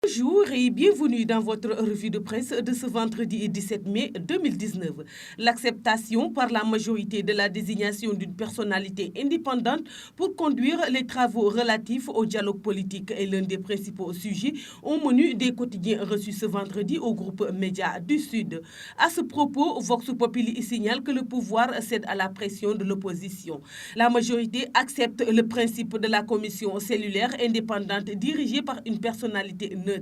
Bonjour et bienvenue dans votre revue de presse de ce vendredi 17 mai 2019. L'acceptation par la majorité de la désignation d'une personnalité indépendante pour conduire les travaux relatifs au dialogue politique est l'un des principaux sujets au menu des quotidiens reçus ce vendredi au groupe Média du Sud. À ce propos, Vox Populi signale que le pouvoir cède à la pression de l'opposition. La majorité accepte le principe de la commission cellulaire indépendante dirigée par une personnalité neutre,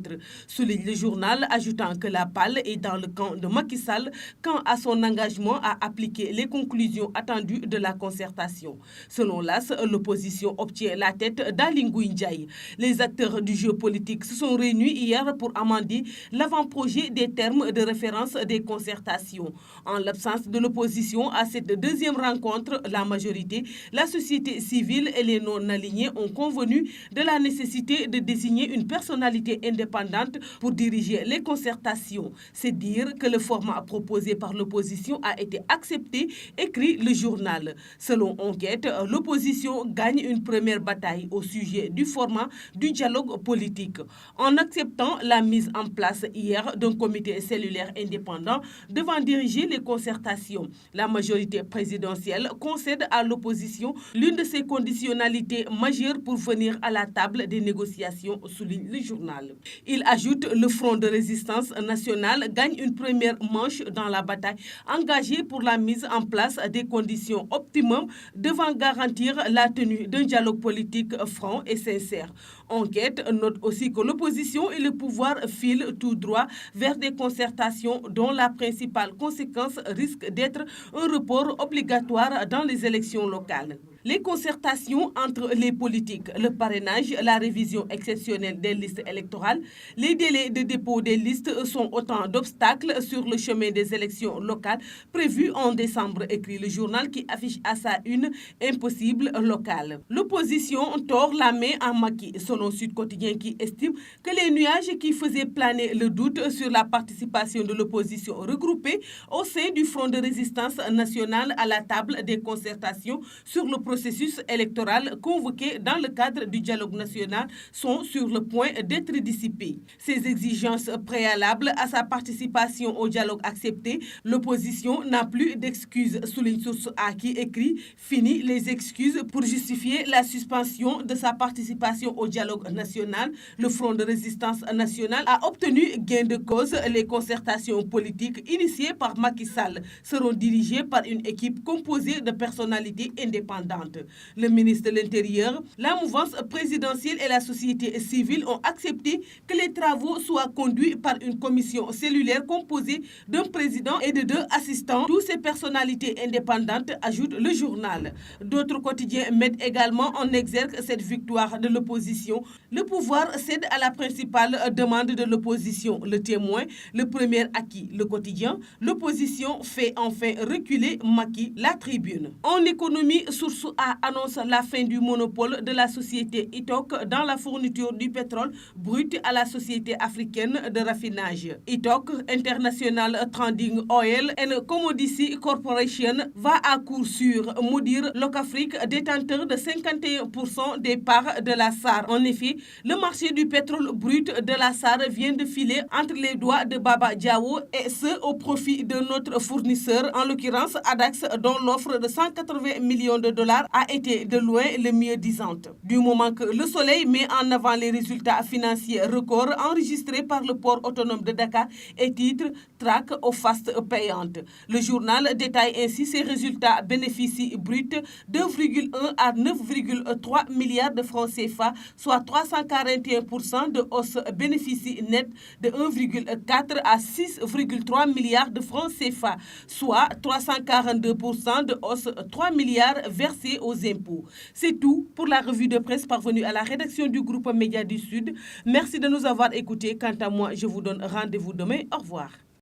souligne le journal, ajoutant que la balle est dans le camp de Macky Sall quant à son engagement à appliquer les conclusions attendues de la concertation. Selon l'AS, l'opposition obtient la tête d'Aly Ngouille Ndiaye. Les acteurs du jeu politique se sont réunis hier pour amender l'avant-projet des termes de référence des concertations. En l'absence de l'opposition à cette deuxième rencontre, la majorité, la société civile et les non-alignés ont convenu de la nécessité de désigner une personnalité indépendante pour diriger les concertations. C'est dire que le format proposé par l'opposition a été accepté, écrit le journal. Selon Enquête, l'opposition gagne une première bataille au sujet du format du dialogue politique. En acceptant la mise en place hier d'un comité cellulaire indépendant devant diriger les concertations, la majorité présidentielle concède à l'opposition l'une de ses conditionnalités majeures pour venir à la table des négociations, souligne le journal. Il ajoute le Front de résistance nationale gagne une première manche dans la bataille engagée pour la mise en place des conditions optimum devant garantir la tenue d'un dialogue politique franc et sincère. Enquête note aussi que l'opposition et le pouvoir filent tout droit vers des concertations dont la principale conséquence risque d'être un report obligatoire dans les élections locales. Les concertations entre les politiques, le parrainage, la révision exceptionnelle des listes électorales, les délais de dépôt des listes sont autant d'obstacles sur le chemin des élections locales prévues en décembre, écrit le journal qui affiche à sa une impossible locale. L'opposition tord la main à Macky, selon Sud Quotidien qui estime que les nuages qui faisaient planer le doute sur la participation de l'opposition regroupée au sein du Front de résistance nationale à la table des concertations sur le processus électoral convoqué dans le cadre du dialogue national sont sur le point d'être dissipés. Ces exigences préalables à sa participation au dialogue accepté, l'opposition n'a plus d'excuses, souligne Source A qui écrit « Fini les excuses pour justifier la suspension de sa participation au dialogue national. Le Front de résistance nationale a obtenu gain de cause. Les concertations politiques initiées par Macky Sall seront dirigées par une équipe composée de personnalités indépendantes. Le ministre de l'Intérieur, la mouvance présidentielle et la société civile ont accepté que les travaux soient conduits par une commission cellulaire composée d'un président et de 2 assistants. Toutes ces personnalités indépendantes, ajoute le journal. D'autres quotidiens mettent également en exergue cette victoire de l'opposition. Le pouvoir cède à la principale demande de l'opposition. Le Témoin, le premier acquis. Le Quotidien, l'opposition fait enfin reculer Macky. La Tribune. En économie, Source A annonce la fin du monopole de la société ITOC dans la fourniture du pétrole brut à la société africaine de raffinage. ITOC, International Trading Oil and Commodity Corporation, va à coup sûr maudire Locafrique, détenteur de 51% des parts de la SAR. En effet, le marché du pétrole brut de la SAR vient de filer entre les doigts de Baba Diawo et ce au profit de notre fournisseur, en l'occurrence Adax, dont l'offre de 180 millions de dollars a été de loin le mieux disante. Du moment que Le Soleil met en avant les résultats financiers records enregistrés par le port autonome de Dakar et titre Track aux fastes payantes. Le journal détaille ainsi ses résultats bénéfices bruts de 2,1 à 9,3 milliards de francs CFA, soit 341% de hausse bénéfice net de 1,4 à 6,3 milliards de francs CFA, soit 342% de hausse 3 milliards versés aux impôts. C'est tout pour la revue de presse parvenue à la rédaction du groupe Média du Sud. Merci de nous avoir écoutés. Quant à moi, je vous donne rendez-vous demain. Au revoir.